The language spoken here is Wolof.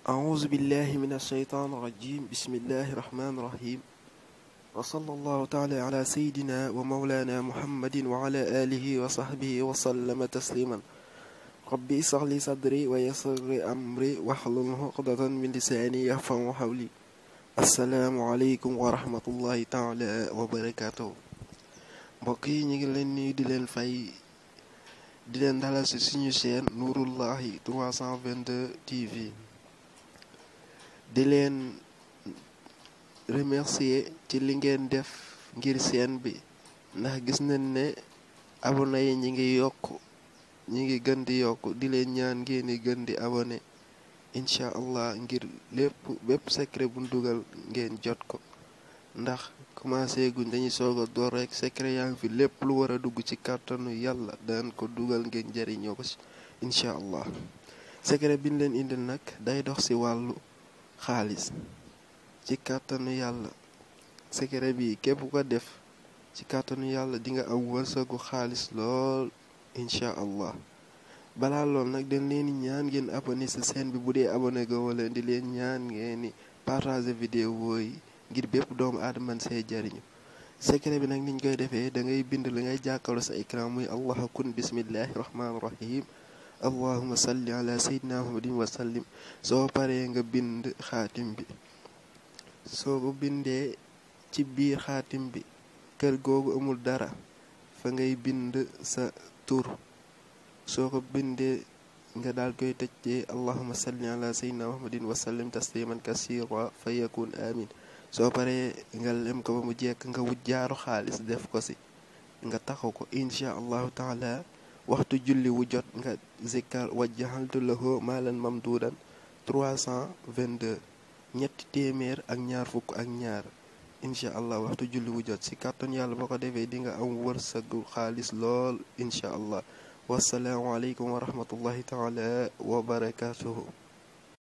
أعوذ بالله من الشيطان الرجيم بسم الله الرحمن الرحيم وصلى الله تعالى على سيدنا ومولانا محمد وعلى آله وصحبه وسلم تسليما ربي اشرح لي صدري ويسر لي أمري واحلل عقدة من لساني يفقهوا قولي السلام عليكم ورحمة الله تعالى وبركاته mbokk yi ñu ngi leen nuyu di leen fay di leen dalal ci suñu chaîne Nouroullahi 322 TV di leen remercier ci li ngeen def ngir chaîne bi ndax gis nañ ne abonné yi ñi ngi gën di yokk di leen ñaan ngeen di gën di abonné incha allah ngir bépp secret bu dugal ngeen jot ko ndax commencé guñ dañuy soog a door rek secret yaa ngi fi lépp lu war a dugg ci kàttanu yàlla daan ko dugal ngeen jariñoo ko ci incha allah secret bi ñu leen indil nag day dox ci wàllu xaalis ci kàttanu yàlla secret bi képp ko def ci kàttanu yàlla di nga am wërsëgu xaalis lool incha allah balaa lool nag dañ leen ñaan ngeen abonné ci chaîne bi bu dee abonné go wala di leen ñaan ngeen ni partager vidéo yi ngir bépp doomu aadama man see jariñu secret bi nag niñ koy defee da ngay bind li ngay jàkkaarloo sa écran muy allahu kun bismillahi rahmaani rahim allahumma salli ala sayyidina muhammadin wa sallim soo paree nga bind xaatim bi soo ko bindee ci biir xaatim bi kër googu amul dara fa ngay bind sa tur soo ko bindee nga daal koy tëjee allahumma salli ala sayyidina muhammadin wa sallim tasliman kasira fa yakun amin soo paree nga lem ko ba mu jekk nga wut jaaru xaalis def ko ci nga taxaw ko insha allahu taala waxtu julli wu jot nga zikkar wajjahaltu lahu maalan mamduudan 322 ñetti téeméer ak ñaar fukk ak ñaar incha allah waxtu julli wu jot ci kàttan yàlla boo ko defee di nga am wërsëgu xaalis lool incha allah wasalaamu aleykum wa rahmatullahi taala wa barakatuhu